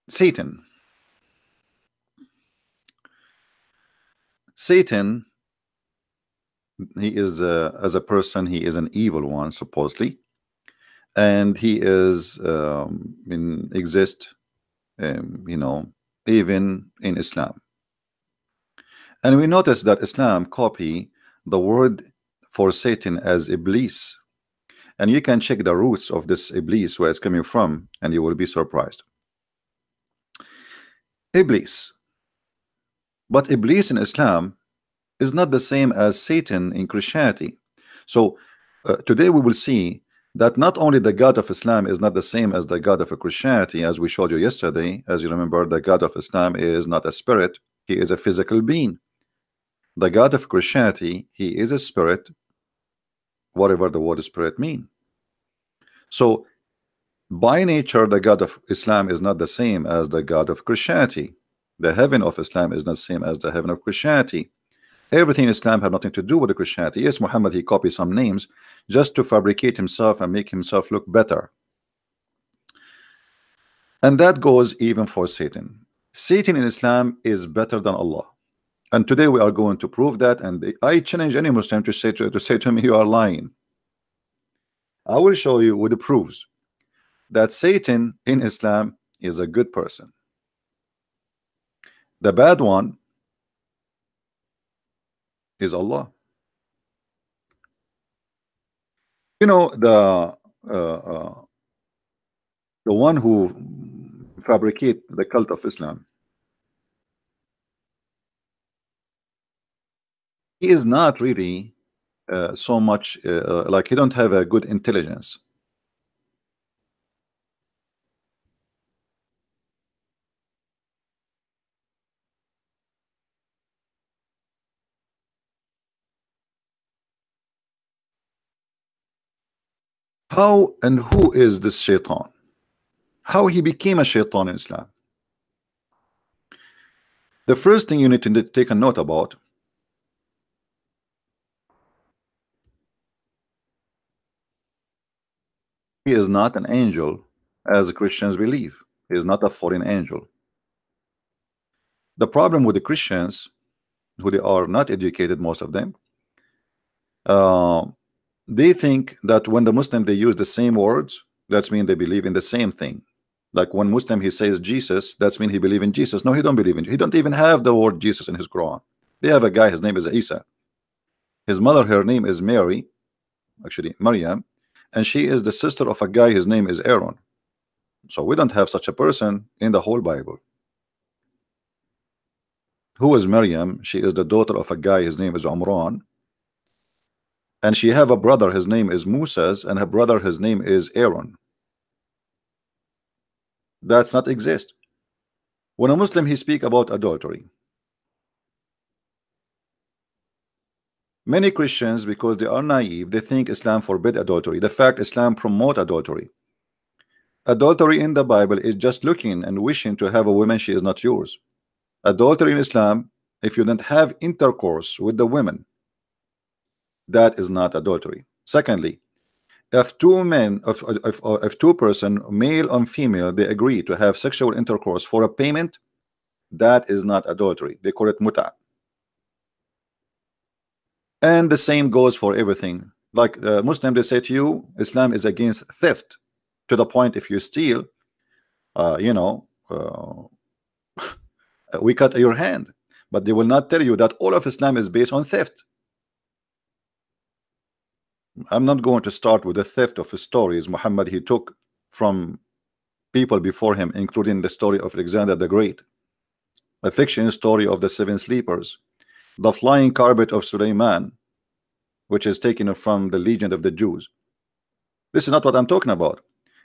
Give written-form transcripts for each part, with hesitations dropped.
Satan. Satan, he is as a person, he is an evil one supposedly, and he is in exist, you know, even in Islam. And we notice that Islam copy the word for Satan as Iblis, and you can check the roots of this Iblis where it's coming from, and you will be surprised. Iblis, but Iblis in Islam is not the same as Satan in Christianity. So today we will see that not only the God of Islam is not the same as the God of Christianity, as we showed you yesterday. As you remember, the God of Islam is not a spirit, he is a physical being. The God of Christianity, he is a spirit, whatever the word spirit mean. So by nature, the God of Islam is not the same as the God of Christianity. The heaven of Islam is not the same as the heaven of Christianity. Everything in Islam had nothing to do with the Christianity. Yes, Muhammad, he copied some names just to fabricate himself and make himself look better. And that goes even for Satan. Satan in Islam is better than Allah. And today we are going to prove that. And I challenge any Muslim to say to me, you are lying. I will show you with the proofs that Satan in Islam is a good person. The bad one is Allah. You know, the one who fabricate the cult of Islam, he is not really so much like he don't have a good intelligence. How and who is this shaitan? How he became a shaitan in Islam? The first thing you need to take a note about, he is not an angel as Christians believe. He is not a fallen angel. The problem with the Christians, who they are not educated, most of them, uh, they think that when the Muslim they use the same words, that's mean they believe in the same thing. Like when Muslim he says Jesus, that's mean he believe in Jesus. No, he don't believe in. He don't even have the word Jesus in his Quran. They have a guy. His name is Isa. His mother, her name is Mary, actually Maryam, and she is the sister of a guy. His name is Aaron. So we don't have such a person in the whole Bible. Who is Maryam? She is the daughter of a guy. His name is Umran, and she have a brother. His name is Moses, and her brother, his name is Aaron. That's not exist. When a Muslim he speak about adultery, many Christians, because they are naive, they think Islam forbid adultery. The fact Islam promote adultery. Adultery in the Bible is just looking and wishing to have a woman she is not yours. Adultery in Islam, if you don't have intercourse with the women, that is not adultery. Secondly, if two men, if two person, male and female, they agree to have sexual intercourse for a payment, that is not adultery. They call it muta. And the same goes for everything. Like Muslim, they say to you, Islam is against theft, to the point if you steal, you know, we cut your hand. But they will not tell you that all of Islam is based on theft. I'm not going to start with the theft of stories Muhammad he took from people before him, including the story of Alexander the Great, a fiction story of the seven sleepers, the flying carpet of Suleiman, which is taken from the legend of the Jews. This is not what I'm talking about.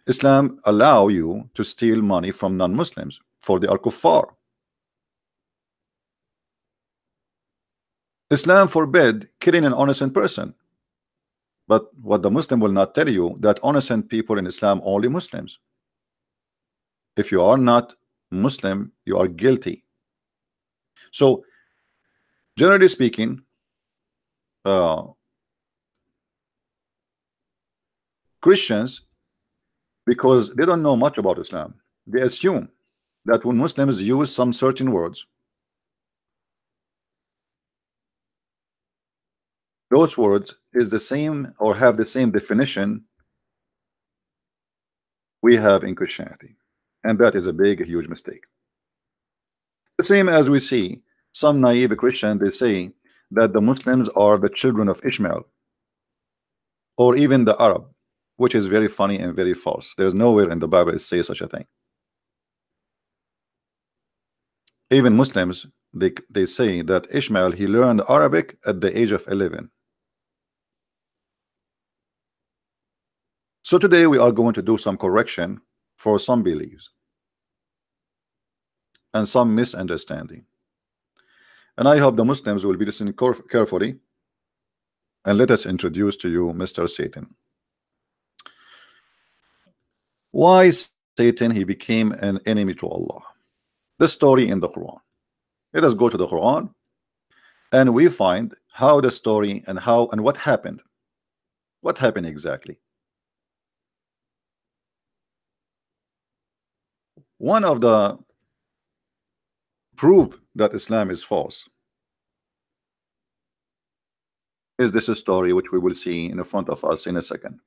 Islam allow you to steal money from non-Muslims, for they are kuffar. Islam forbid killing an innocent person. But what the Muslim will not tell you, that innocent people in Islam only Muslims. If you are not Muslim, you are guilty. So generally speaking, Christians, because they don't know much about Islam, they assume that when Muslims use some certain words, those words is the same or have the same definition we have in Christianity, and that is a big, huge mistake. The same as we see some naive Christian, they say that the Muslims are the children of Ishmael, or even the Arab, which is very funny and very false. There's nowhere in the Bible it says such a thing. Even Muslims, they say that Ishmael, he learned Arabic at the age of 11. So today we are going to do some correction for some beliefs and some misunderstanding, and I hope the Muslims will be listening carefully. And let us introduce to you Mr. Satan. Why Satan he became an enemy to Allah? The story in the Quran. Let us go to the Quran and we find how the story and how and what happened. What happened exactly? One of the proof that Islam is false is this story, which we will see in front of us in a second.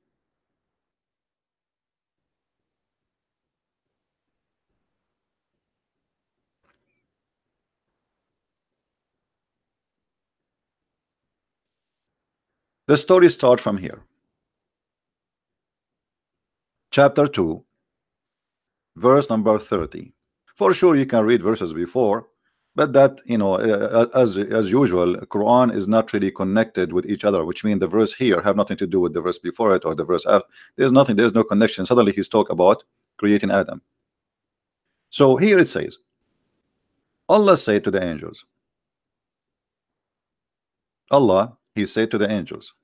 The story starts from here. Chapter 2, verse number 30. For sure you can read verses before, but that, you know, as usual, Quran is not really connected with each other, which means the verse here have nothing to do with the verse before it or the verse after. There's nothing, there's no connection. Suddenly he's talking about creating Adam. So here it says, Allah said to the angels, Allah, he said to the angels,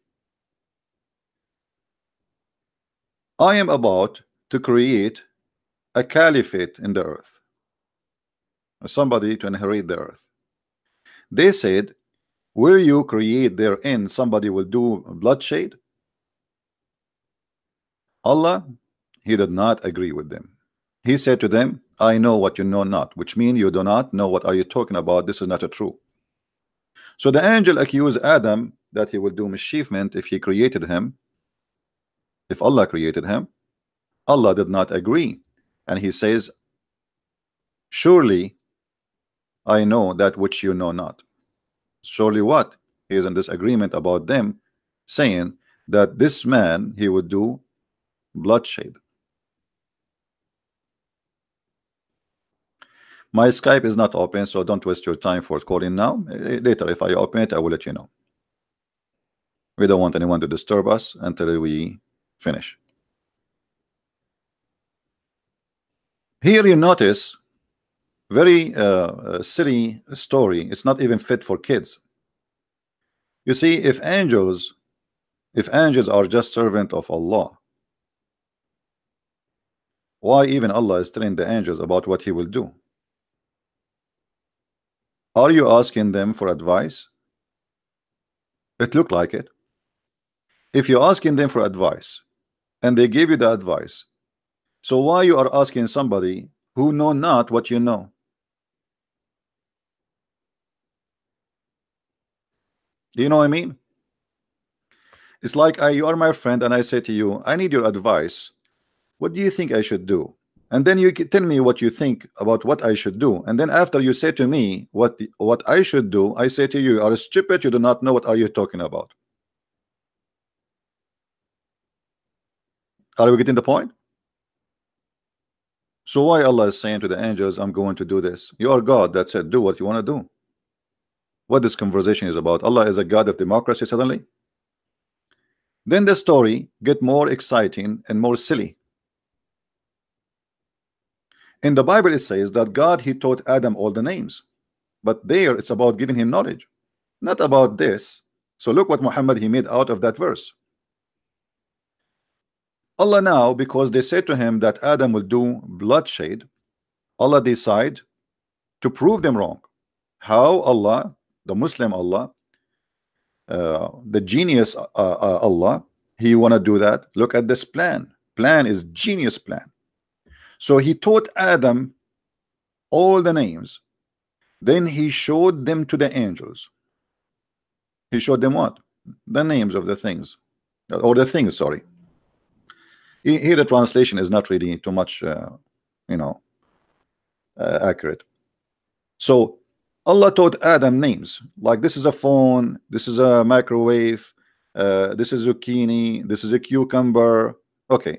I am about to create a caliphate in the earth, somebody to inherit the earth. They said, will you create therein somebody will do bloodshed? Allah, he did not agree with them. He said to them, I know what you know not, which means you do not know what are you talking about. This is not a true. So the angel accused Adam that he will do mischievement if he created him, if Allah created him. Allah did not agree, and he says, surely I know that which you know not. Surely what? He is in this agreement about them, saying that this man he would do bloodshed. My Skype is not open, so don't waste your time for calling now. Later, if I open it, I will let you know. We don't want anyone to disturb us until we finish. Here you notice very silly story. It's not even fit for kids. You see, if angels are just servant of Allah, why even Allah is telling the angels about what he will do? Are you asking them for advice? It looked like it. If you're asking them for advice and they give you the advice, so why you are asking somebody who know not what you know? Do you know what I mean? It's like you are my friend and I say to you, I need your advice. What do you think I should do? And then you tell me what you think about what I should do. And then after you say to me what I should do, I say to you, you are stupid, you do not know what are you talking about. Are we getting the point? So why Allah is saying to the angels, I'm going to do this? You are God that said do what you want to do. What this conversation is about? Allah is a God of democracy suddenly? Then the story get more exciting and more silly. In the Bible it says that God he taught Adam all the names, but there it's about giving him knowledge, not about this. So look what Muhammad he made out of that verse. Allah now, because they said to him that Adam will do bloodshed, Allah decide to prove them wrong. How? Allah, the Muslim Allah, the genius Allah, he wanna do that. Look at this plan. Plan is genius plan. So he taught Adam all the names. Then he showed them to the angels. He showed them what? The names of the things, or the things, sorry. Here the translation is not really too much, you know, accurate. So Allah taught Adam names, like this is a phone, this is a microwave, this is zucchini, this is a cucumber. Okay,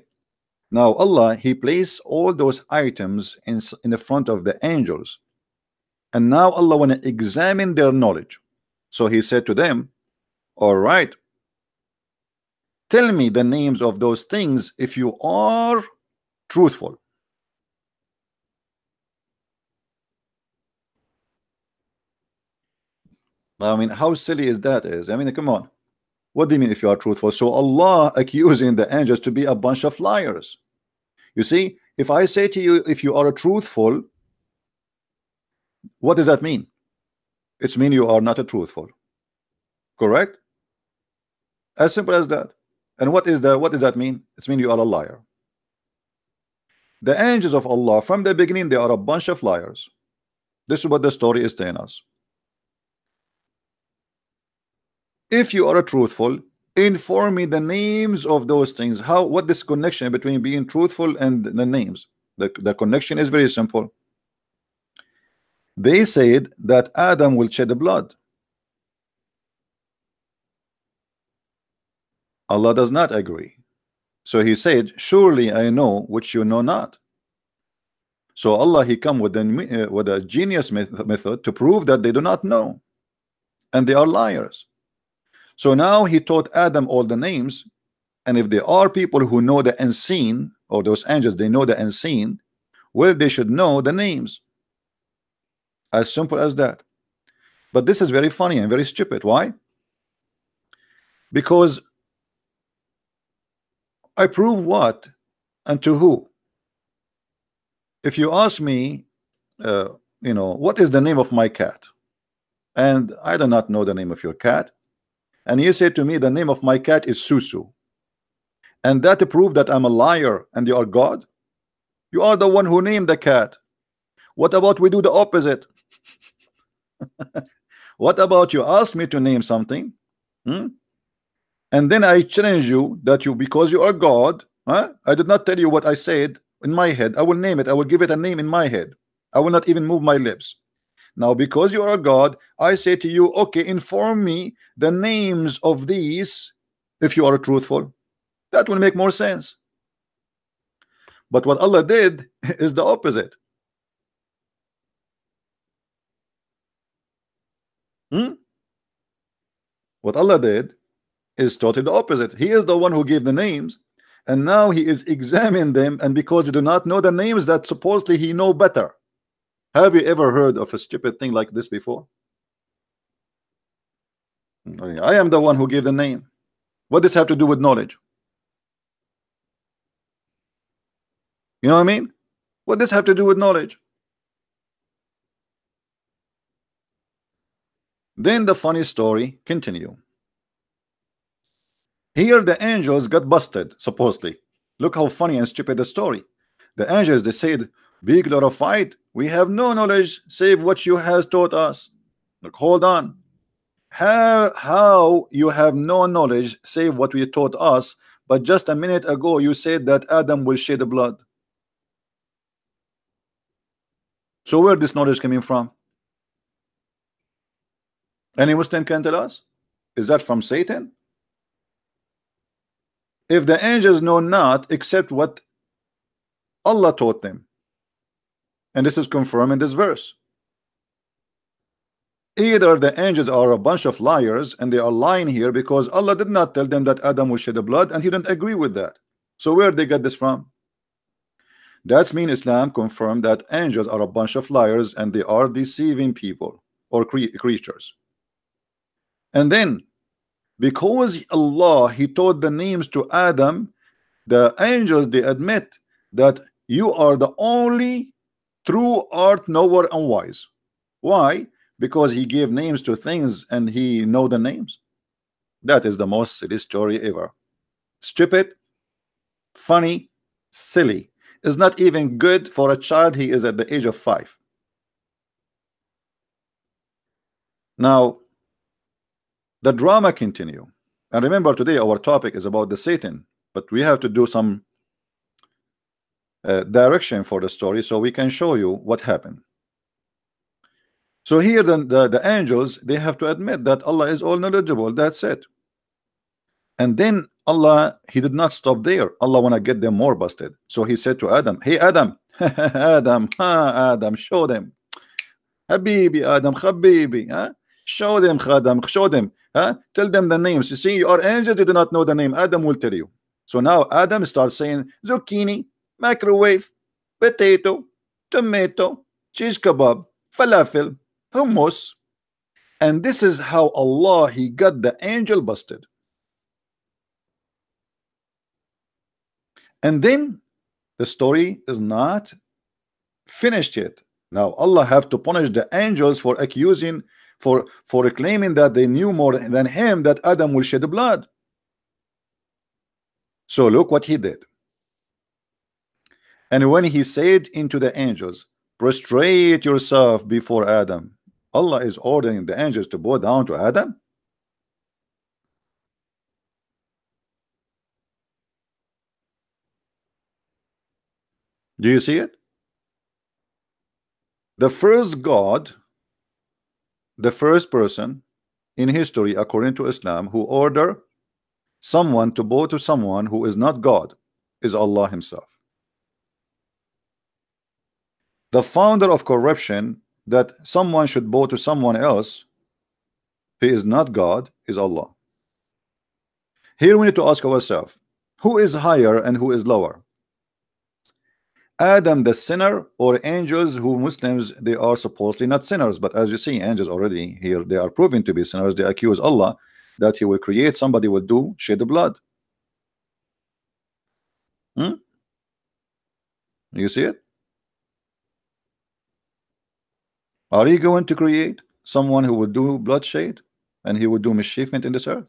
now Allah, he placed all those items in the front of the angels, and now Allah want to examine their knowledge. So he said to them, all right, tell me the names of those things if you are truthful. I mean, how silly is that? I mean, come on. What do you mean if you are truthful? So Allah accusing the angels to be a bunch of liars. You see, if I say to you, if you are truthful, what does that mean? It's mean you are not a truthful. Correct? As simple as that. And what does that mean? It's mean you are a liar. The angels of Allah from the beginning, they are a bunch of liars. This is what the story is telling us. If you are a truthful, inform me the names of those things. What this connection between being truthful and the names? The connection is very simple. They said that Adam will shed blood. Allah does not agree. So he said, surely I know which you know not. So Allah, he come with a genius method to prove that they do not know, and they are liars. So now he taught Adam all the names, and if there are people who know the unseen, or those angels, they know the unseen, well, they should know the names. As simple as that. But this is very funny and very stupid. Why? Because I prove what and to who? If you ask me, you know, what is the name of my cat? And I do not know the name of your cat. And you say to me, the name of my cat is Susu. And that prove that I'm a liar and you are God? You are the one who named the cat. What about we do the opposite? What about you ask me to name something? And then I challenge you that because you are God, I did not tell you what I said in my head. I will name it. I will give it a name in my head. I will not even move my lips. Now, because you are God, I say to you, okay, inform me the names of these if you are truthful. That will make more sense. But what Allah did is the opposite. What Allah did is totally the opposite. He is the one who gave the names, and now he is examining them, and because they do not know the names that supposedly he know better. Have you ever heard of a stupid thing like this before? I am the one who gave the name. What does this have to do with knowledge? You know what I mean? What does this have to do with knowledge? Then the funny story continue. Here the angels got busted, supposedly. Look how funny and stupid the story. The angels, they said, be glorified. We have no knowledge save what you has taught us. Look, hold on. How you have no knowledge save what we taught us, but just a minute ago you said that Adam will shed blood. So where this knowledge coming from? Any Muslim can tell us? Is that from Satan? If the angels know not except what Allah taught them, and this is confirmed in this verse, either the angels are a bunch of liars and they are lying here because Allah did not tell them that Adam will shed the blood, and he didn't agree with that. So where they get this from? That's mean Islam confirmed that angels are a bunch of liars and they are deceiving people or creatures. And then because Allah, he taught the names to Adam, the angels, they admit that you are the only true art knower and wise. Why? Because he gave names to things and he know the names. That is the most silly story ever. Stupid, funny, silly. Is not even good for a child. He is at the age of 5. Now the drama continue, and remember today our topic is about the Satan, but we have to do some direction for the story so we can show you what happened. So here the angels, they have to admit that Allah is all knowledgeable. That's it. And then Allah, he did not stop there. Allah wanna get them more busted. So he said to Adam, hey Adam, Adam, Adam, show them. Habibi, Adam, Habibi, huh? Show them, Adam, show them, huh? Tell them the names. You see, your angels, they do not know the name. Adam will tell you. So now Adam starts saying zucchini, microwave, potato, tomato, cheese kebab, falafel, hummus. And this is how Allah, he got the angel busted. And then the story is not finished yet. Now Allah have to punish the angels for accusing, for claiming that they knew more than him, that Adam will shed blood. So look what he did. And when he said into the angels, prostrate yourself before Adam, Allah is ordering the angels to bow down to Adam. Do you see it? The first God, the first person in history according to Islam who order someone to bow to someone who is not God is Allah himself. The founder of corruption, that someone should bow to someone else who is not God, is Allah. Here we need to ask ourselves, who is higher and who is lower? Adam the sinner, or angels who Muslims, they are supposedly not sinners, but as you see, angels already here, they are proven to be sinners. They accuse Allah that he will create somebody will do shed the blood. You see it? Are you going to create someone who will do bloodshed and he will do mischievement in this earth?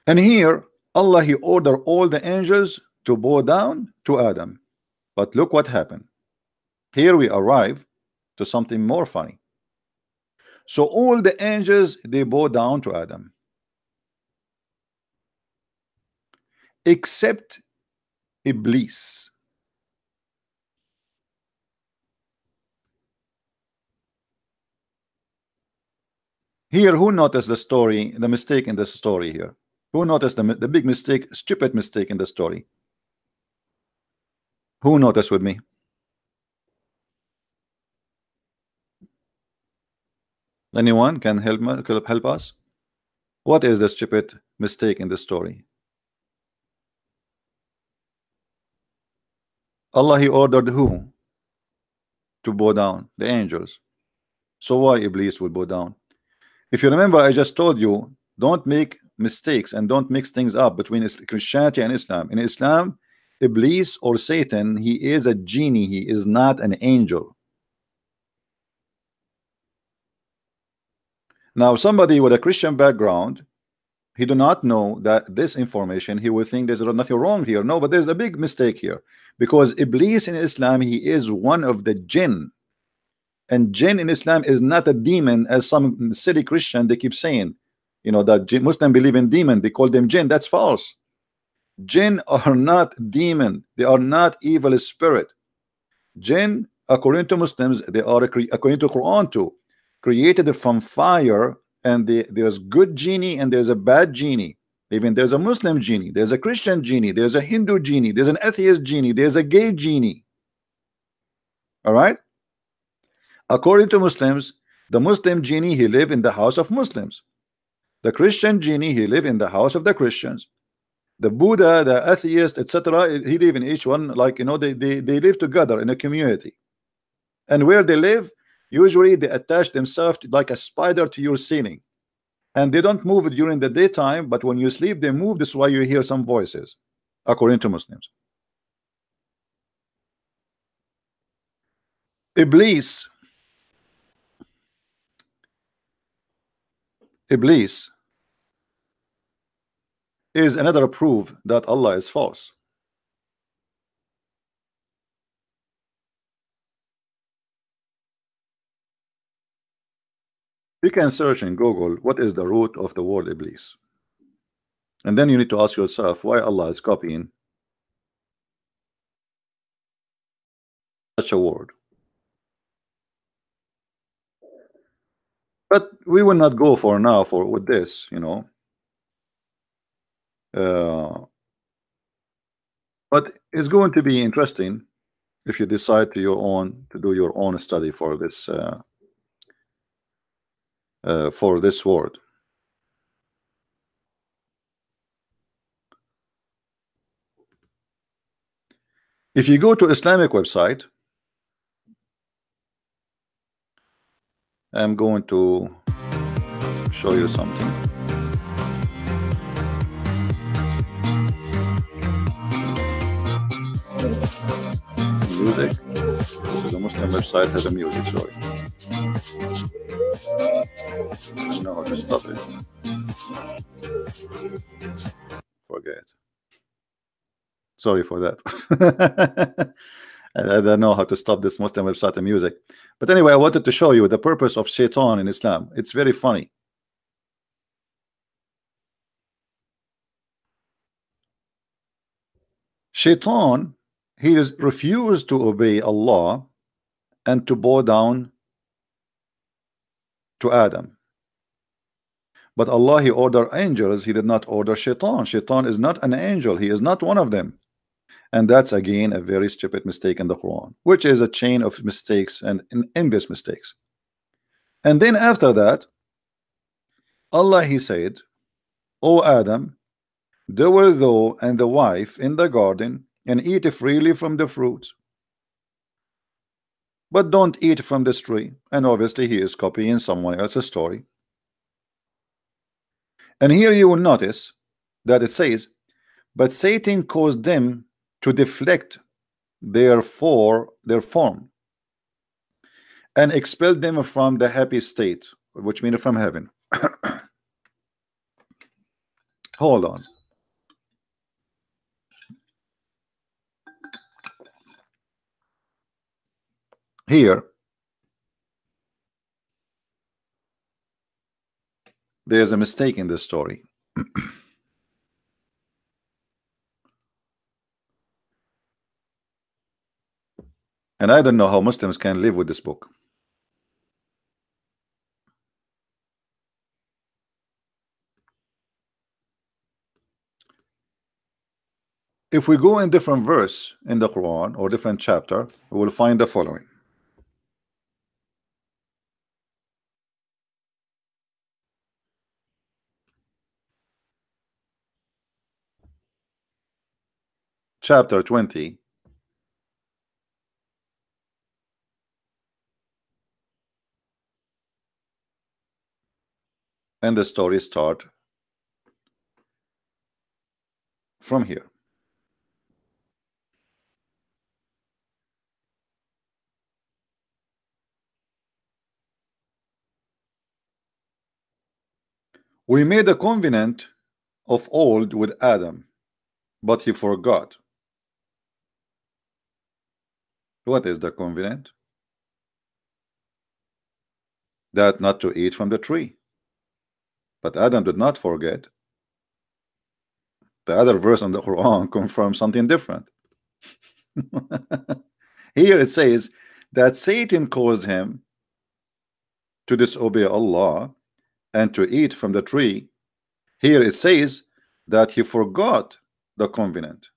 And here Allah, he ordered all the angels to bow down to Adam. But look what happened. Here we arrive to something more funny. So all the angels, they bow down to Adam, except Iblis. Here, who noticed the story, the mistake in this story here? Who noticed the big mistake, stupid mistake in the story? Who noticed with me? Anyone can help us? What is the stupid mistake in the story? Allah, he ordered who to bow down? The angels. So why Iblis will bow down? If you remember, I just told you, don't make mistakes and don't mix things up between Christianity and Islam. In Islam, Iblis or Satan, he is a genie, he is not an angel. Now somebody with a Christian background, he do not know that this information, he will think there's nothing wrong here. No, but there's a big mistake here, because Iblis in Islam, he is one of the jinn, and jinn in Islam is not a demon as some silly Christian they keep saying, you know, that Muslim believe in demon, they call them jinn. That's false. Jinn are not demon, they are not evil spirit. Jinn, according to Muslims, they are according to Quran too, created from fire, and there's good genie and there's a bad genie. Even there's a Muslim genie, there's a Christian genie, there's a Hindu genie, there's an atheist genie, there's a gay genie. All right, according to Muslims, the Muslim genie, he live in the house of Muslims. The Christian genie, he live in the house of the Christians. The Buddha, the atheist, etc., he live in each one, like, you know, they live together in a community. And where they live, usually they attach themselves like a spider to your ceiling, and they don't move during the daytime, but when you sleep they move. This is why you hear some voices, according to Muslims. Iblis is another proof that Allah is false. You can search in Google what is the root of the word Iblis, and then you need to ask yourself why Allah is copying such a word. But we will not go for now for with this, you know. But it's going to be interesting if you decide to do your own study for this word. If you go to Islamic website, I'm going to show you something. Music. This is a Muslim website has a music, sorry. I know how to stop it. Forget. Sorry for that. I don't know how to stop this Muslim website and music. But anyway, I wanted to show you the purpose of shaitan in Islam. It's very funny. Shaitan, he is refused to obey Allah and to bow down to Adam. But Allah, he ordered angels, he did not order shaitan. Shaitan is not an angel, he is not one of them. And that's again a very stupid mistake in the Quran, which is a chain of mistakes and endless mistakes. And then after that, Allah, he said, O Adam, dwell thou and the wife in the garden and eat freely from the fruit, but don't eat from this tree. And obviously he is copying someone else's story. And here you will notice that it says, but Satan caused them to deflect their form and expelled them from the happy state, which means from heaven. Hold on. Here there's a mistake in this story. And I don't know how Muslims can live with this book. If we go in different verse in the Quran or different chapter, we will find the following. Chapter 20, and the story start from here. We made a covenant of old with Adam, but he forgot. What is the covenant? That not to eat from the tree. But Adam did not forget. The other verse in the Quran confirms something different. Here it says that Satan caused him to disobey Allah and to eat from the tree. Here it says that he forgot the covenant.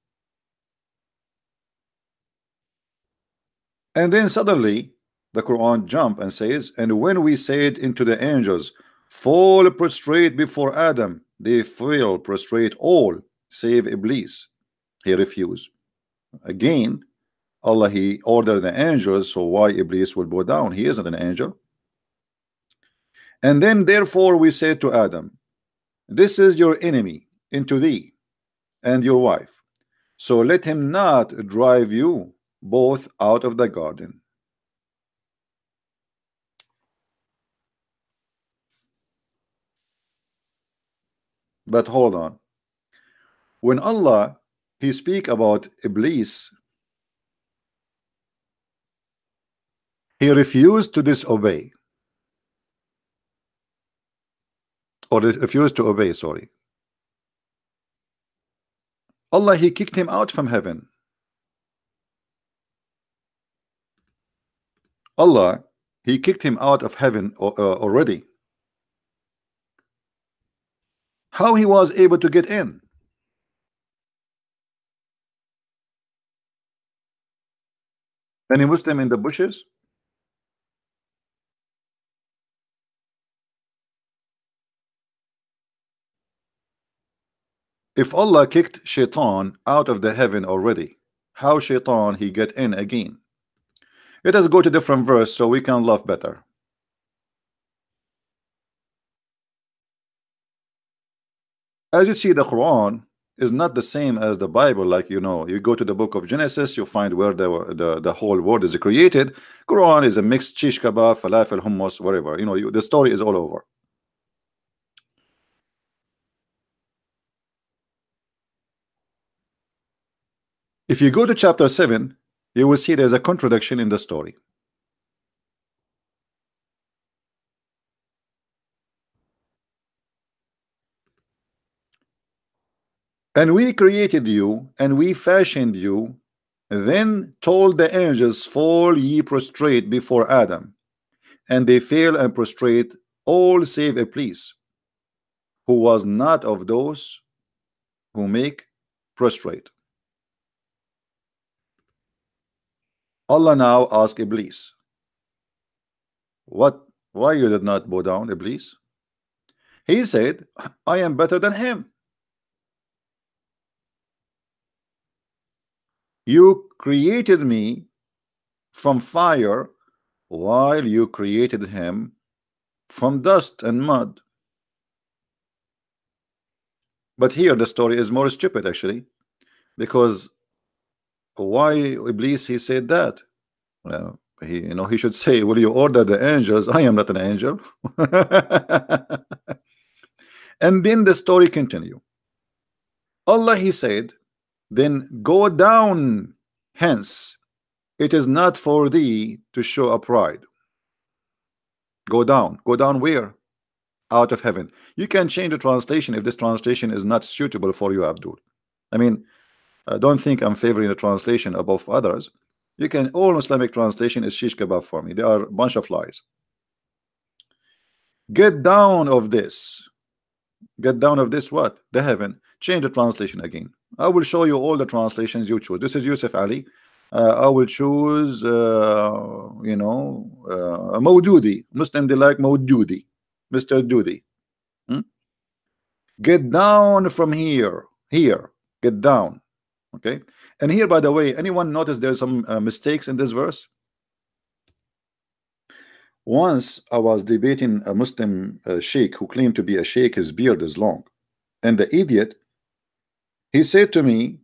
And then suddenly the Quran jump and says, and when we said into the angels, fall prostrate before Adam, they fell prostrate all save Iblis. He refused. Again, Allah, he ordered the angels, so why Iblis will bow down? He isn't an angel. And then therefore we said to Adam, this is your enemy into thee and your wife, so let him not drive you both out of the garden. But hold on. When Allah, he speak about Iblis, he refused to disobey. or refused to obey, sorry. Allah, he kicked him out from heaven. Allah, he kicked him out of heaven already. How he was able to get in? Any Muslim in the bushes? If Allah kicked Shaitan out of the heaven already, how Shaitan he get in again? Let us go to different verse so we can laugh better. As you see, the Quran is not the same as the Bible. Like, you know, you go to the book of Genesis, you find where the whole world is created. Quran is a mixed shish kebab, falafel, hummus, whatever. You know, the story is all over. If you go to chapter 7, you will see there's a contradiction in the story. And we created you, and we fashioned you, then told the angels, fall ye prostrate before Adam. And they fell and prostrate, all save Iblis, who was not of those who make prostrate. Allah now asked Iblis, why you did not bow down, Iblis? He said, I am better than him. You created me from fire, while you created him from dust and mud. But here the story is more stupid, actually, because why Iblis he said that? Well, he should say, will you order the angels? I am not an angel. And then the story continue. Allah he said, then go down hence, it is not for thee to show a pride. Go down where? Out of heaven. You can change the translation if this translation is not suitable for you, Abdul. I mean, don't think I'm favoring the translation above others. You can, all Islamic translation is shish kebab for me. They are a bunch of lies. Get down of this. Get down of this what? The heaven. Change the translation again. I will show you all the translations you choose. This is Yusuf Ali. I will choose Maududi. Muslim they like Maududi, Mr. Dudi. Get down from here. Get down. Okay. And here, by the way, anyone notice there's some mistakes in this verse? Once I was debating a Muslim sheikh who claimed to be a sheikh, his beard is long, and the idiot, he said to me,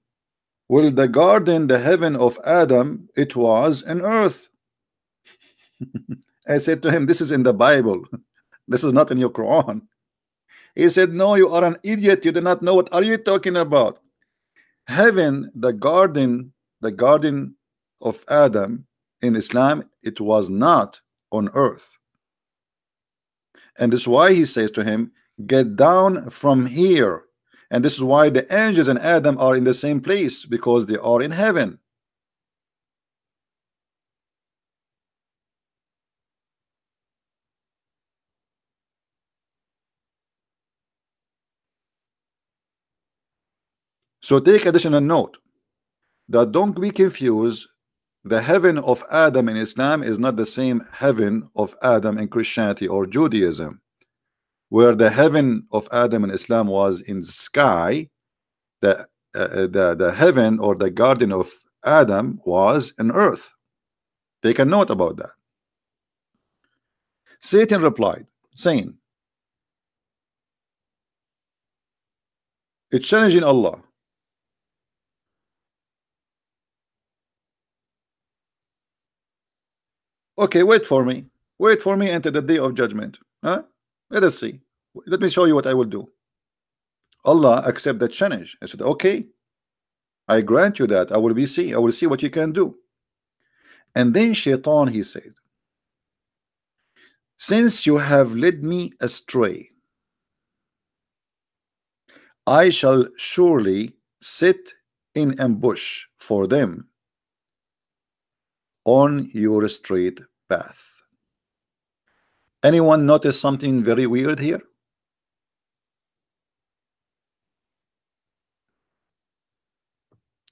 well, the garden, the heaven of Adam, it was an earth. I said to him, this is in the Bible. This is not in your Quran. He said, no, you are an idiot. You do not know. What are you talking about? Heaven, the garden of Adam in Islam, it was not on earth. And this is why he says to him, get down from here. And this is why the angels and Adam are in the same place, because they are in heaven. So take additional note that don't be confused. The heaven of Adam in Islam is not the same heaven of Adam in Christianity or Judaism, where the heaven of Adam in Islam was in the sky. The heaven or the garden of Adam was on earth. Take a note about that. Satan replied, saying, it's challenging Allah. Okay, wait for me until the day of judgment. Huh? Let us see. Let me show you what I will do. Allah accept the challenge. I said, okay, I grant you that. I will see what you can do. And then Shaitan, he said, since you have led me astray I shall surely sit in ambush for them on your straight path. Anyone notice something very weird here?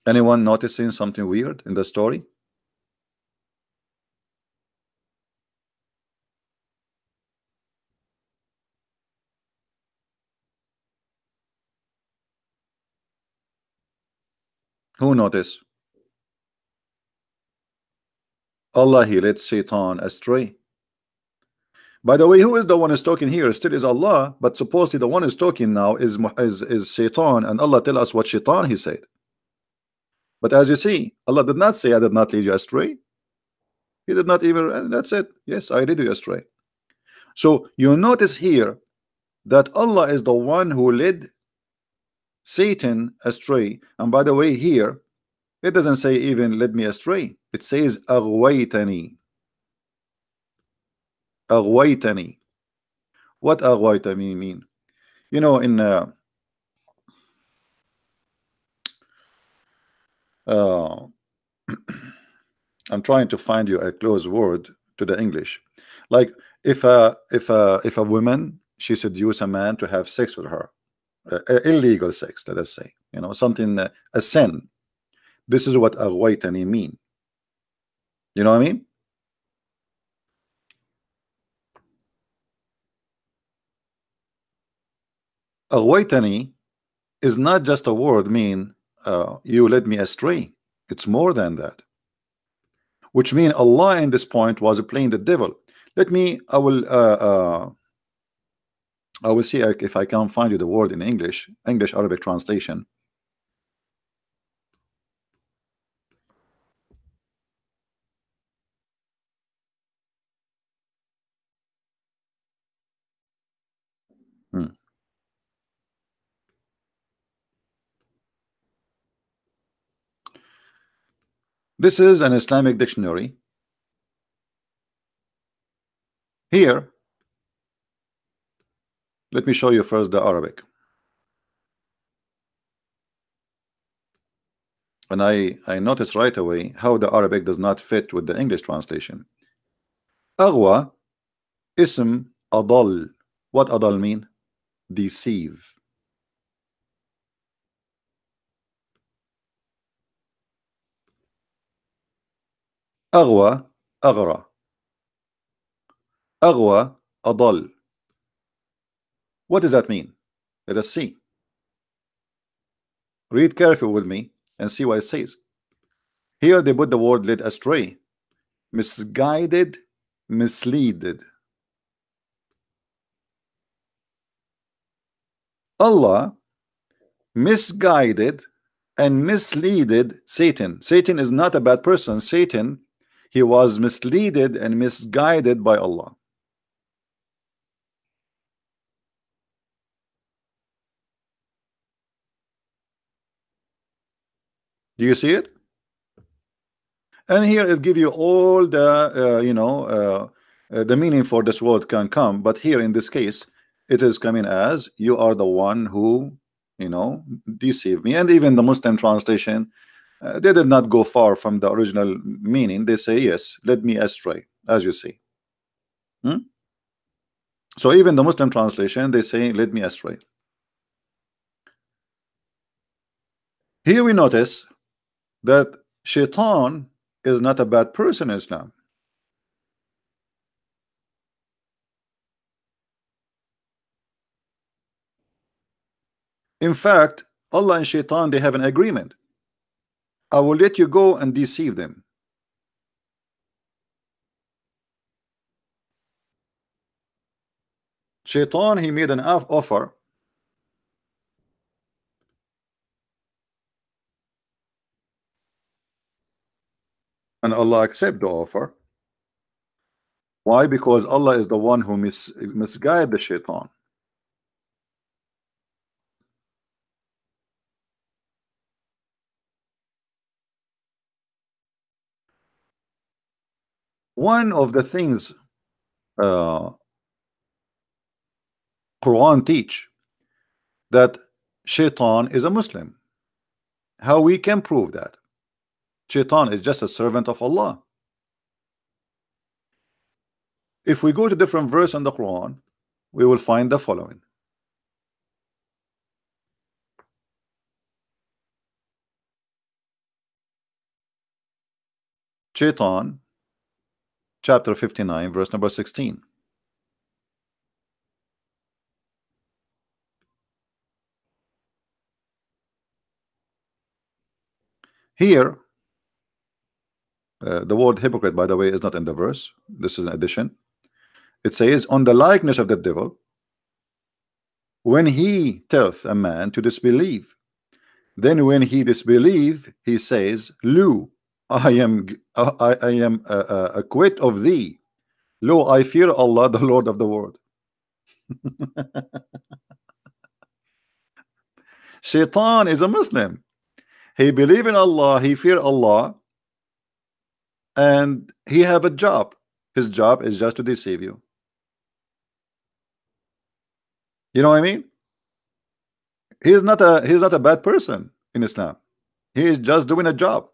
Anyone noticing something weird in the story? Who noticed? Allah, he led Shaitan astray. By the way, who is the one who's talking here? Still is Allah, but supposedly the one who's talking now is Shaitan, and Allah tell us what Shaitan he said. But as you see, Allah did not say, I did not lead you astray. He did not even, and that's it. Yes, I led you astray. So you notice here that Allah is the one who led Satan astray. And by the way, here it doesn't say even led me astray. It says aghwaytani. Aghwaytani. What aghwaytani mean? You know, in I'm trying to find you a close word to the English. Like if a woman, she seduce a man to have sex with her, illegal sex, let us say, you know, something a sin. This is what aghwaytani mean. You know what I mean? Aghwaytani is not just a word mean you led me astray. It's more than that. Which mean Allah in this point was playing the devil. Let me, I will see if I can find you the word in English Arabic translation. This is an Islamic dictionary. Here, let me show you first the Arabic. And I noticed right away how the Arabic does not fit with the English translation. Aghwa, ism adal. What adal mean? Deceive. Aghwa, aghra. Aghwa, adal. What does that mean? Let us see. Read carefully with me and see what it says. Here they put the word led astray, misguided, misleaded. Allah misguided and misleaded Satan. Satan is not a bad person. Satan, he was misleaded and misguided by Allah. Do you see it? And here it give you all the the meaning for this word can come, but here in this case it is coming as you are the one who deceive me. And even the Muslim translation, they did not go far from the original meaning. They say yes, led me astray, as you see. So even the Muslim translation, they say led me astray. Here we notice that Shaitan is not a bad person in Islam. In fact, Allah and Shaitan, they have an agreement. I will let you go and deceive them. Shaitan, he made an offer, and Allah accept the offer. Why? Because Allah is the one who misguide the Shaitan. One of the things Quran teach that Shaitan is a Muslim. How we can prove that? Shaitan is just a servant of Allah. If we go to different verse in the Quran, we will find the following. Shaitan, chapter 59, verse number 16. Here, the word hypocrite, by the way, is not in the verse. This is an addition. It says, on the likeness of the devil, when he telleth a man to disbelieve, then when he disbelieve, he says, Lo, I am acquit of thee. Lo, I fear Allah, the Lord of the world. Shaitan is a Muslim. He believe in Allah, he fear Allah, and he have a job. His job is just to deceive you. You know what I mean? He is not a bad person in Islam. He is just doing a job.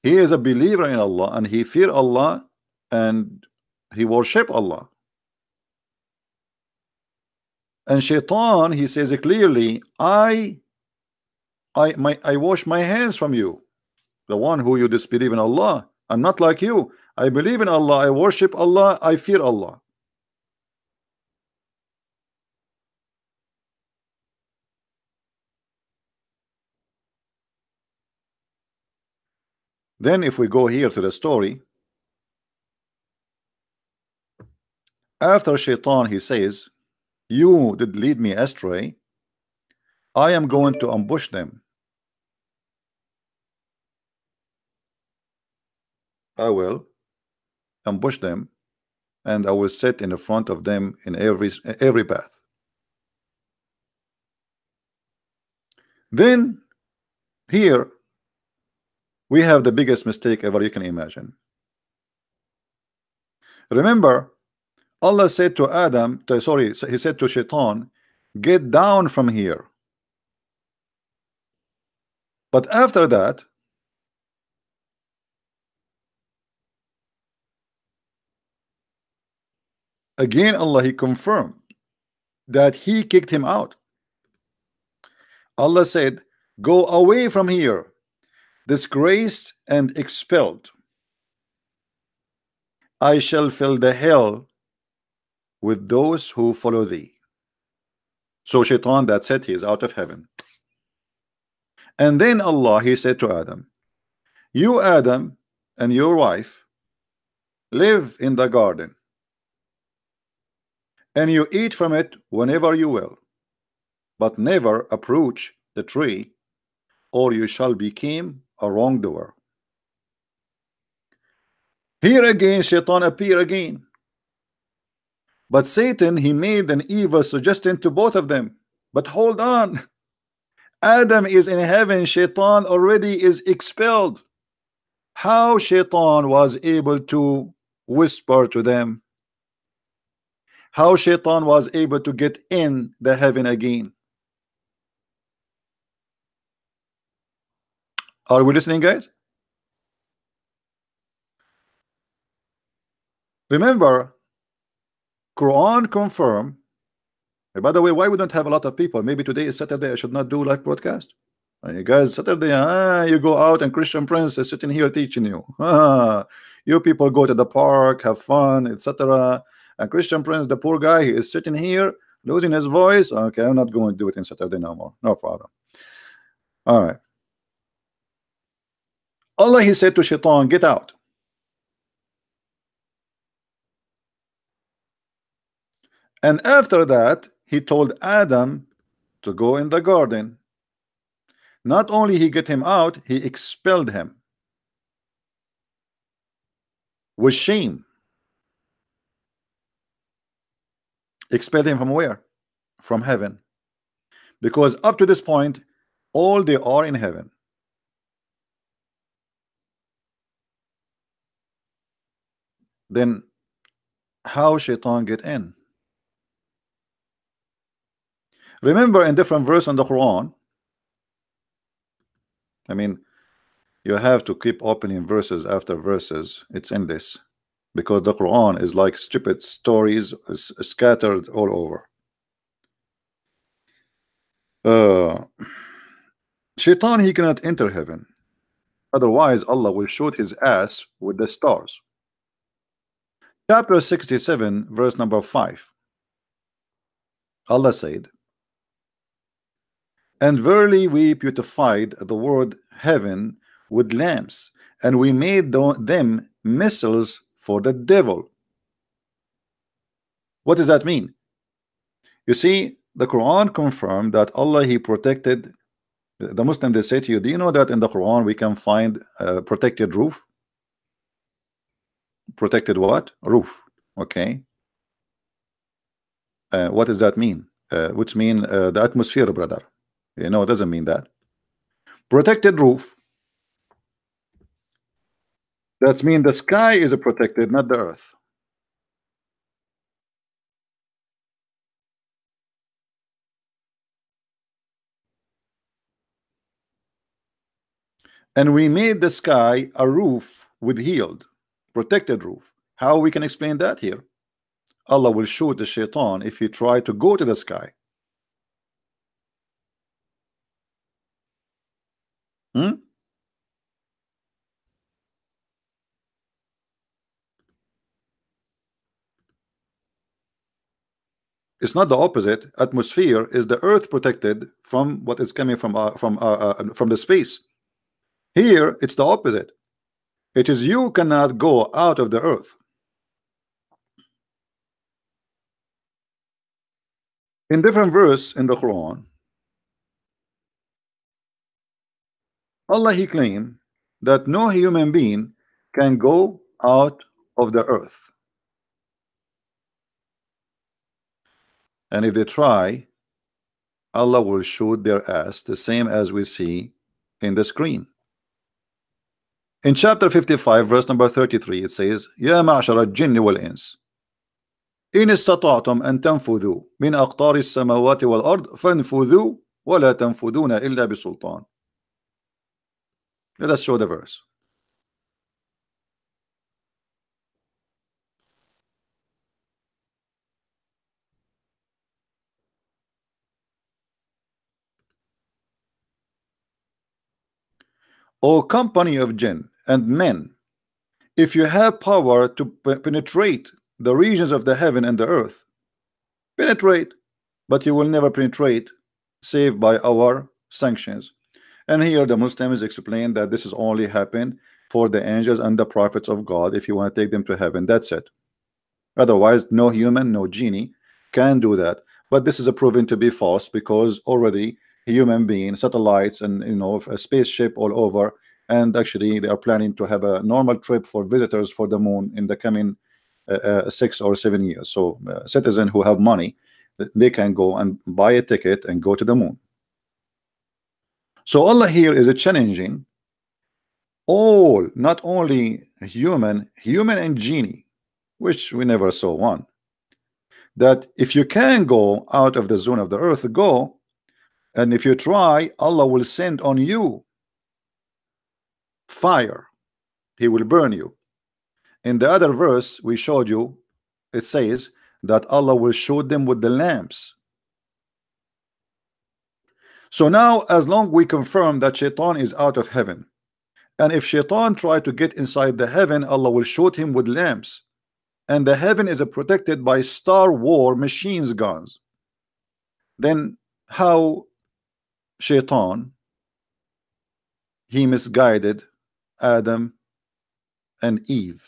He is a believer in Allah and he fear Allah and he worship Allah. And Shaitan, he says clearly, I wash my hands from you, the one who you disbelieve in Allah. I'm not like you. I believe in Allah, I worship Allah, I fear Allah. Then if we go here to the story, after Shaitan, he says, you did lead me astray, I am going to ambush them. I will ambush them and I will sit in the front of them in every path. Then here we have the biggest mistake ever you can imagine. Remember, Allah said to Adam, he said to Shaitan, get down from here. But after that, again Allah, he confirmed that he kicked him out. Allah said, go away from here, disgraced and expelled. I shall fill the hell with those who follow thee. So Shaitan, that's it, he is out of heaven. And then Allah, he said to Adam, you Adam and your wife live in the garden and you eat from it whenever you will, but never approach the tree or you shall become a wrongdoer. Here again Shaitan appear again, but Satan, he made an evil suggestion to both of them. But hold on, Adam is in heaven, Shaitan already is expelled. How Shaitan was able to whisper to them? How Shaitan was able to get in the heaven again? Are we listening, guys? Remember, Quran confirm. By the way, why we don't have a lot of people? Maybe today is Saturday, I should not do live broadcast. You guys, Saturday, you go out and Christian Prince is sitting here teaching you. You people go to the park, have fun, etc. And Christian Prince, the poor guy, he is sitting here losing his voice. Okay, I'm not going to do it in Saturday no more. No problem. All right. Allah, he said to Shaitan, get out. And after that, he told Adam to go in the garden. Not only he get him out, he expelled him with shame. Expelled him from where? From heaven. because up to this point all they are in heaven. Then how Shaitan get in? Remember, in different verse in the Quran, I mean, you have to keep opening verses after verses. It's endless, because the Quran is like stupid stories scattered all over. Shaitan, he cannot enter heaven, otherwise Allah will shoot his ass with the stars. Chapter 67 verse number 5, Allah said, and verily we beautified the word heaven with lamps, and we made them missiles for the devil. What does that mean? You see, the Quran confirmed that Allah, he protected the Muslim. They say to you, do you know that in the Quran we can find a protected roof? Protected what? Roof. Okay. What does that mean? Which mean the atmosphere, brother. You know, it doesn't mean that. Protected roof, that means the sky is protected, not the earth. And we made the sky a roof with healed, protected roof. How we can explain that here? Allah will shoot the shaitan if he try to go to the sky. It's not the opposite. Atmosphere is the earth protected from what is coming from the space. Here it's the opposite. It is you cannot go out of the earth. In different verse in the Quran, Allah, he claimed that no human being can go out of the earth, and if they try, Allah will shoot their ass, the same as we see in the screen. In chapter 55 verse number 33, it says, يا معشر الجن والإنس إن استطعتم أن تنفذوا من أقطار السماوات والأرض فانفذوا ولا تنفذون إلا بسلطان. Let us show the verse. O company of jinn and men, if you have power to penetrate the regions of the heaven and the earth, penetrate, but you will never penetrate save by our sanctions. And here the Muslims explain that this is only happened for the angels and the prophets of God. If you want to take them to heaven, that's it. Otherwise, no human, no genie can do that. But this is proven to be false, because already human beings, satellites, and a spaceship all over, and actually they are planning to have a normal trip for visitors for the moon in the coming 6 or 7 years. So citizens who have money, they can go and buy a ticket and go to the moon. So Allah here is challenging all, not only human and genie, which we never saw one, that if you can go out of the zone of the earth, go, and if you try, Allah will send on you fire. He will burn you. In the other verse we showed you, it says that Allah will shoot them with the lamps. So now, as long we confirm that Shaitan is out of heaven, and if Shaitan try to get inside the heaven, Allah will shoot him with lamps, and the heaven is protected by Star War machines guns, then how Shaitan, he misguided Adam and Eve?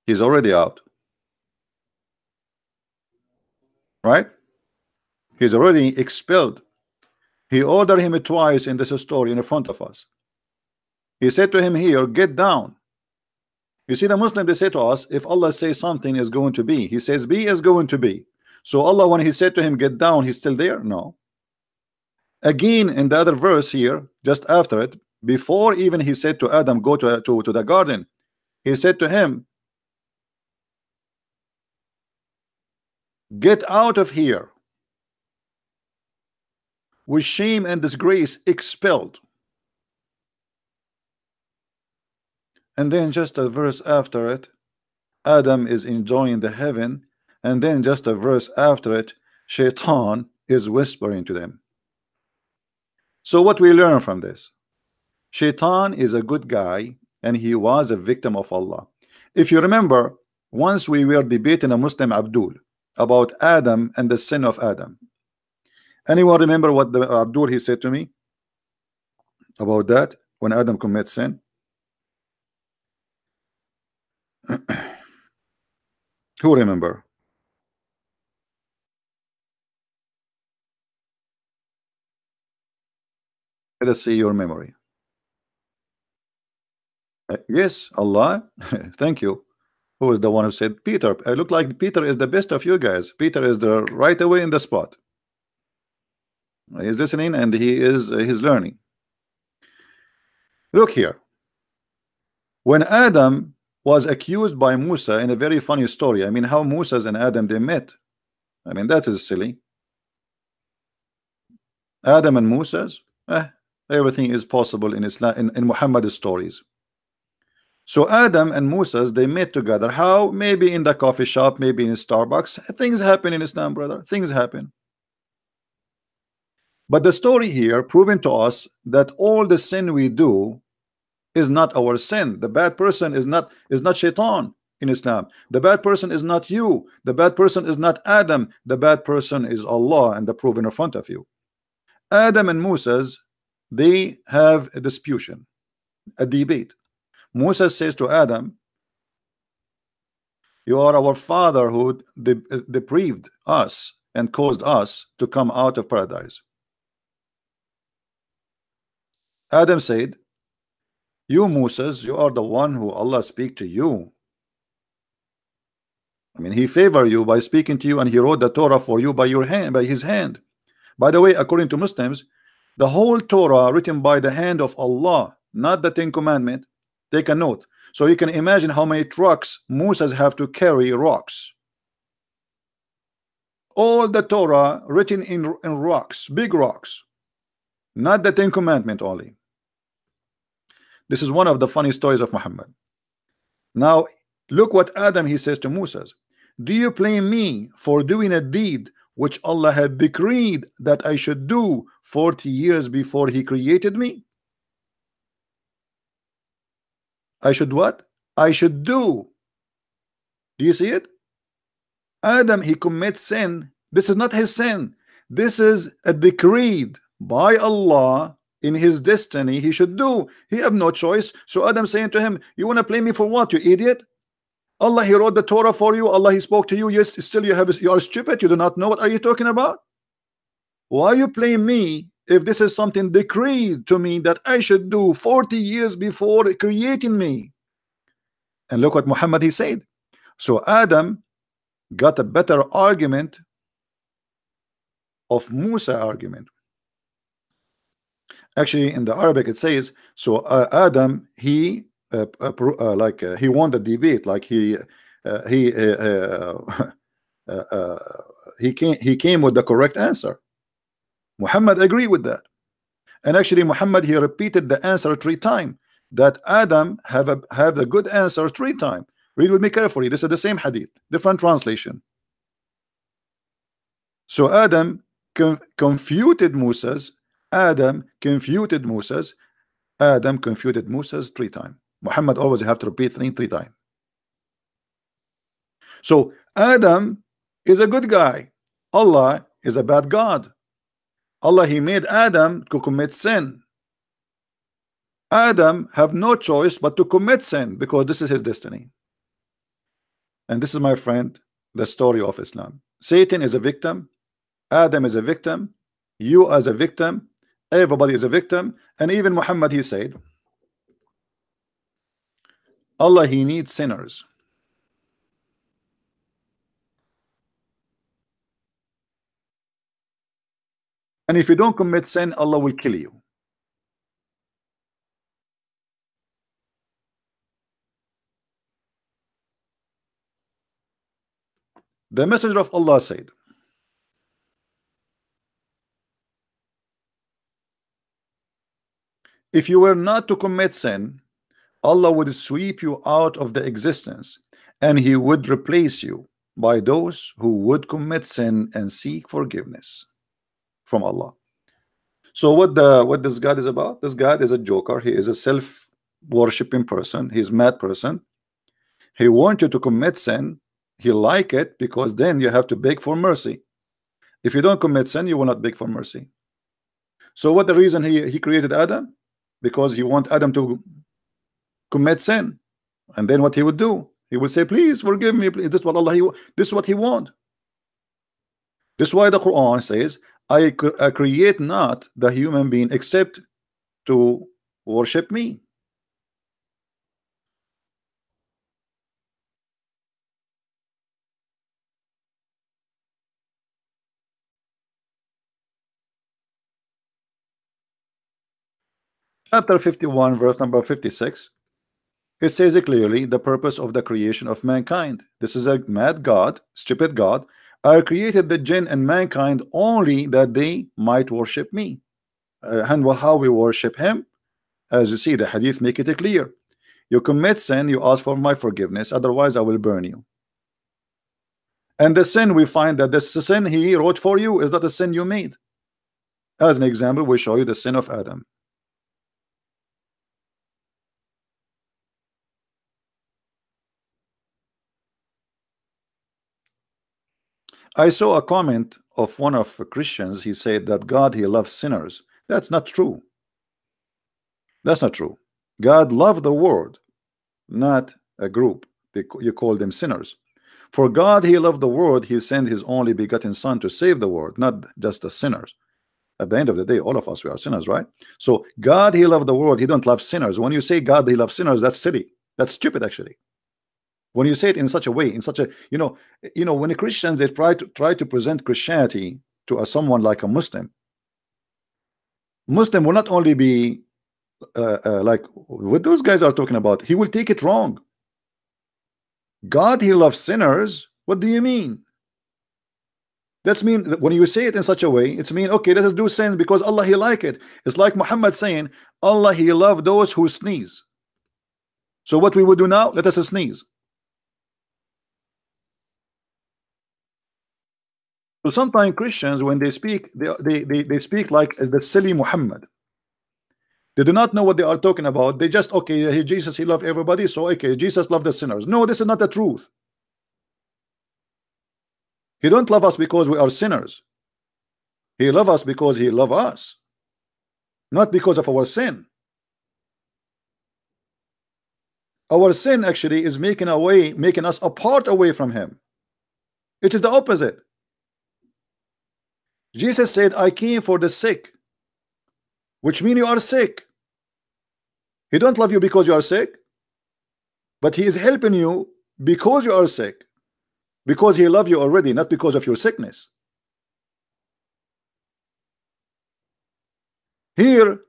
He's already out, right? He's already expelled. He ordered him twice in this story in front of us. He said to him here, get down. You see, the Muslim, they say to us, if Allah says something is going to be, He says be is going to be. So Allah, when He said to him get down, He's still there? No. Again, in the other verse here, just after it, before even He said to Adam go to the garden, He said to him, get out of here, with shame and disgrace, expelled. And then just a verse after it, Adam is enjoying the heaven, and then just a verse after it, Shaitan is whispering to them. So what we learn from this, Shaitan is a good guy, and he was a victim of Allah. If you remember, once we were debating a Muslim, Abdul, about Adam and the sin of Adam. Anyone remember what the Abdul he said to me about that when Adam commits sin? Who remember? Let us see your memory. Yes, Allah. Thank you. Who is the one who said Peter? I look like Peter is the best of you guys. Peter is the right away in the spot. He's listening and he is he's learning. Look here. When Adam was accused by Musa in a very funny story, I mean, how Moses and Adam they met. I mean, that is silly. Adam and Moses, everything is possible in Islam, in Muhammad's stories. So Adam and Moses, they met together. How? Maybe in the coffee shop, maybe in Starbucks. Things happen in Islam, brother. Things happen. But the story here proving to us that all the sin we do is not our sin. The bad person is not Shaitan in Islam. The bad person is not you. The bad person is not Adam. The bad person is Allah, and the proof in front of you. Adam and Moses, they have a disputation, a debate. Moses says to Adam, you are our father who deprived us and caused us to come out of paradise. Adam said, you Moses, you are the one who Allah speak to you. I mean, He favored you by speaking to you, and He wrote the Torah for you by your hand, by His hand. By the way, according to Muslims, the whole Torah written by the hand of Allah, not the Ten Commandments. Take a note. So you can imagine how many trucks Moses have to carry rocks. All the Torah written in rocks, big rocks, not the Ten Commandments only. This is one of the funny stories of Muhammad. Now look what Adam he says to Moses. Do you blame me for doing a deed which Allah had decreed that I should do 40 years before He created me? I should what? I should do. Do you see it? Adam, he commits sin. This is not his sin. This is a decreed by Allah in his destiny. He should do. He have no choice. So Adam saying to him, you want to blame me for what, you idiot? Allah, He wrote the Torah for you. Allah, He spoke to you. Yes, still you are stupid. You do not know what are you talking about? Why you blame me if this is something decreed to me that I should do 40 years before creating me? And look what Muhammad he said. So Adam got a better argument of Musa argument. Actually, in the Arabic it says, so Adam he he won the debate, like he came with the correct answer. Muhammad agreed with that, and actually Muhammad he repeated the answer 3 times. That Adam have the good answer 3 times. Read with me carefully. This is the same hadith, different translation. So Adam confuted Moses. Adam confuted Moses. Adam confuted Moses 3 times. Muhammad always have to repeat 3 times. So Adam is a good guy. Allah is a bad God. Allah, He made Adam to commit sin. Adam have no choice but to commit sin because this is his destiny. And this is, my friend, the story of Islam. Satan is a victim. Adam is a victim. You as a victim. Everybody is a victim. And even Muhammad he said, Allah, he needs sinners. And if you don't commit sin, Allah will kill you. The Messenger of Allah said, if you were not to commit sin, Allah would sweep you out of the existence, and he would replace you by those who would commit sin and seek forgiveness from Allah. So what this God is about? This God is a joker. He is a self-worshipping person. He's a mad person. He wants you to commit sin. He like it because then you have to beg for mercy. If you don't commit sin, you will not beg for mercy. So what the reason he created Adam? Because he want Adam to commit sin, and then what he would do? He would say, "Please forgive me." Please. This is what this is what he want. This is why the Quran says, I create not the human being except to worship me. Chapter 51, verse number 56. It says it clearly, the purpose of the creation of mankind. This is a mad God, stupid God. I created the jinn and mankind only that they might worship me. And how we worship him? As you see, the hadith make it clear. You commit sin, you ask for my forgiveness, otherwise I will burn you. And the sin, we find that the sin he wrote for you is not the sin you made. As an example, we show you the sin of Adam. I saw a comment of one of the Christians. He said that God, he loves sinners. That's not true. That's not true. God loved the world, not a group. You call them sinners. For God, he loved the world. He sent his only begotten son to save the world, not just the sinners. At the end of the day, all of us, we are sinners, right? So God, he loved the world. He don't love sinners. When you say God, he loves sinners, that's silly. That's stupid, actually. When you say it in such a way, in such a, when the Christians, they try to present Christianity to someone like a Muslim will not only be like what those guys are talking about, he will take it wrong. God, he loves sinners. What do you mean? That's mean that when you say it in such a way, it's mean, okay, let us do sin because Allah, he like it. It's like Muhammad saying, Allah, he love those who sneeze. So what we would do now, let us sneeze. So sometimes Christians, when they speak, they speak like the silly Muhammad. They do not know what they are talking about. They just, okay, Jesus, he loved everybody, so okay, Jesus loved the sinners. No, this is not the truth. He don't love us because we are sinners. He loves us because he loves us, not because of our sin. Our sin actually is making us apart away from him. It is the opposite. Jesus said, I came for the sick, which means you are sick. He don't love you because you are sick, but he is helping you because you are sick, because he loves you already, not because of your sickness. Here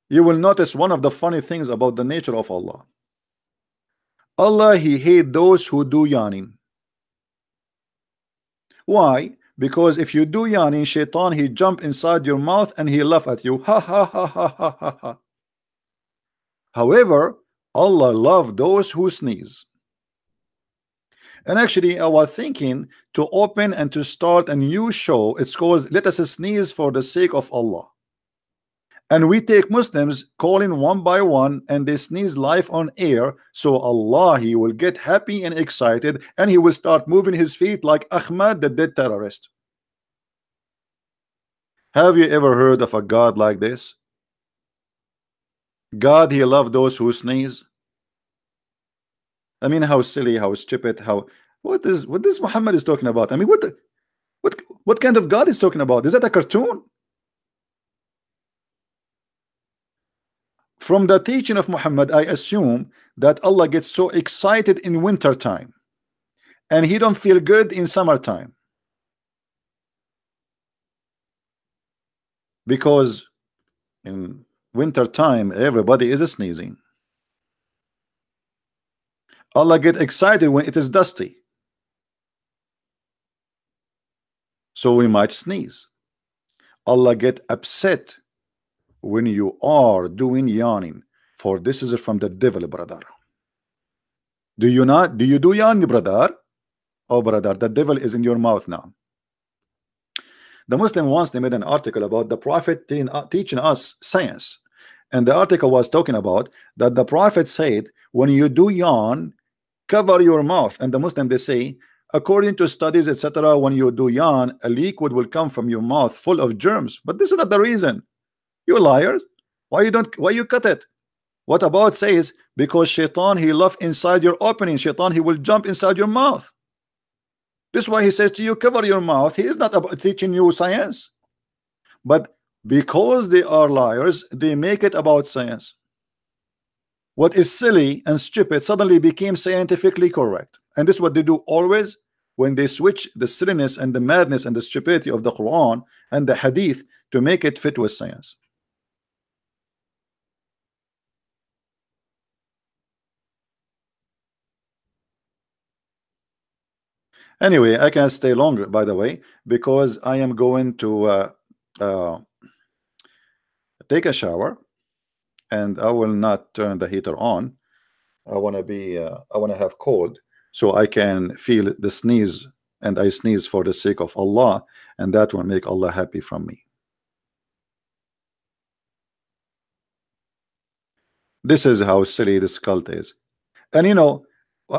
you will notice one of the funny things about the nature of Allah. Allah, he hates those who do yawning. Why? Because if you do yawning, shaitan, he jump inside your mouth and he laugh at you. Ha ha ha ha ha ha ha. However, Allah love those who sneeze. And actually, I was thinking to open and to start a new show. It's called Let Us Sneeze for the Sake of Allah. And we take Muslims calling one by one and they sneeze live on air. So Allah, he will get happy and excited and he will start moving his feet like Ahmad, the dead terrorist. Have you ever heard of a God like this? God, he loves those who sneeze. I mean, how silly, how stupid, what this Muhammad is talking about? I mean, what kind of God is talking about? Is that a cartoon? From the teaching of Muhammad, I assume that Allah gets so excited in winter time and he don't feel good in summertime, because in winter time everybody is sneezing. Allah get excited when it is dusty, so we might sneeze. Allah get upset when you are doing yawning, for this is from the devil, brother. Do you not? Do you do yawn, brother? Oh, brother, the devil is in your mouth now. The Muslim once, they made an article about the Prophet teaching us science, and the article was talking about that the Prophet said, when you do yawn, cover your mouth. And the Muslim, they say, according to studies, etc., when you do yawn, a liquid will come from your mouth full of germs. But this is not the reason. You liars. Why you cut it? What about says, because shaitan, he love inside your opening. Shaitan, he will jump inside your mouth. This is why he says to you, cover your mouth. He is not about teaching you science, but because they are liars, they make it about science. What is silly and stupid suddenly became scientifically correct, and this is what they do always when they switch the silliness and the madness and the stupidity of the Quran and the Hadith to make it fit with science. Anyway, I can't stay longer, by the way, because I am going to take a shower, and I will not turn the heater on. I want to have cold so I can feel the sneeze, and I sneeze for the sake of Allah, and that will make Allah happy from me. This is how silly this cult is. And you know,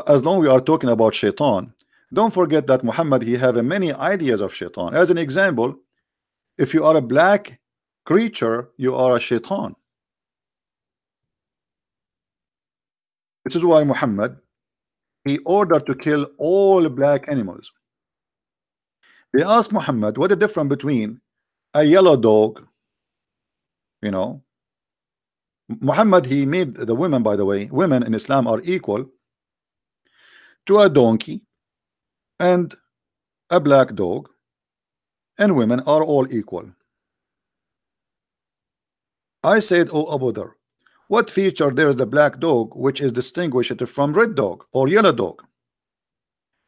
as long as we are talking about shaitan, don't forget that Muhammad, he have many ideas of shaitan. As an example, if you are a black creature, you are a shaitan. This is why Muhammad, he ordered to kill all black animals. They asked Muhammad, what is the difference between a yellow dog, you know? Muhammad, he made the women, by the way, women in Islam are equal to a donkey and a black dog, and women are all equal. I said, oh Abu Dhar, what feature there is the black dog which is distinguished from red dog or yellow dog?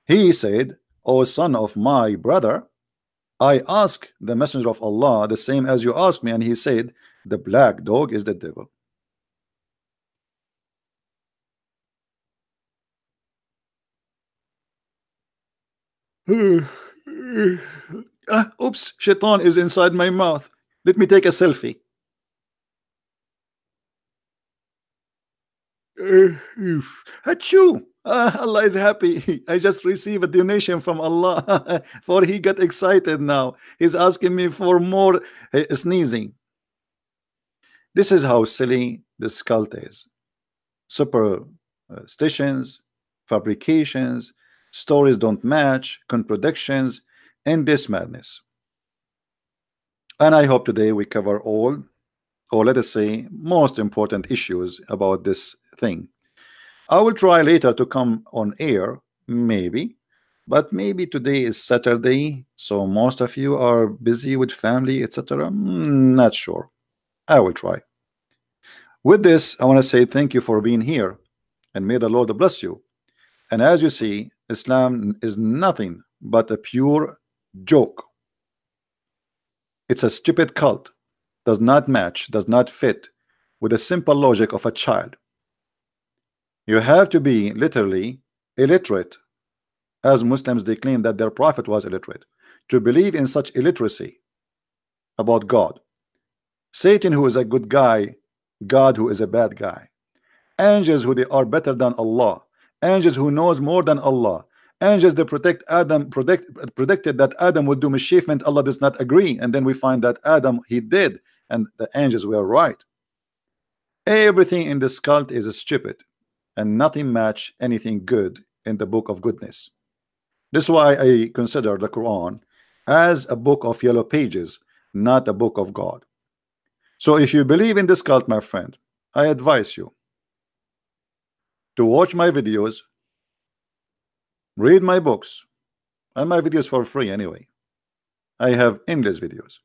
He said, O son of my brother, I ask the messenger of Allah the same as you asked me, and he said, the black dog is the devil. Oops, shaitan is inside my mouth. Let me take a selfie. Achoo! Allah is happy. I just received a donation from Allah for he got excited now. He's asking me for more sneezing. This is how silly this cult is. Superstitions, fabrications, stories don't match, contradictions, and this madness. And I hope today we cover all, or let us say most important issues about this thing. I will try later to come on air, maybe, but maybe today is Saturday, so most of you are busy with family, etc. Not sure. I will try. With this, I want to say thank you for being here, and may the Lord bless you. And as you see, Islam is nothing but a pure joke. It's a stupid cult, does not match, does not fit with the simple logic of a child. You have to be literally illiterate, as Muslims, they claim that their prophet was illiterate, to believe in such illiteracy about God. Satan, who is a good guy, God, who is a bad guy. Angels, who they are better than Allah. Angels who knows more than Allah. Angels that protect Adam, predicted that Adam would do mischievement. Allah does not agree, and then we find that Adam, he did, and the angels were right. Everything in this cult is stupid, and nothing match anything good in the book of goodness. This is why I consider the Quran as a book of yellow pages, not a book of God. So if you believe in this cult, my friend, I advise you to watch my videos, read my books, and my videos for free anyway. I have endless videos.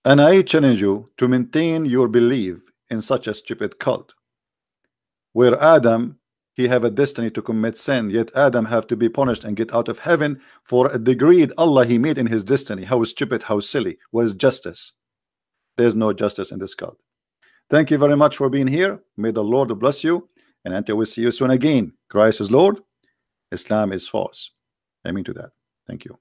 And I challenge you to maintain your belief in such a stupid cult, where Adam, he have a destiny to commit sin, yet Adam have to be punished and get out of heaven for a degree Allah he made in his destiny. How stupid, how silly. What is justice? There's no justice in this cult. Thank you very much for being here. May the Lord bless you, and until we see you soon again. Christ is Lord, Islam is false. Amen to that. Thank you.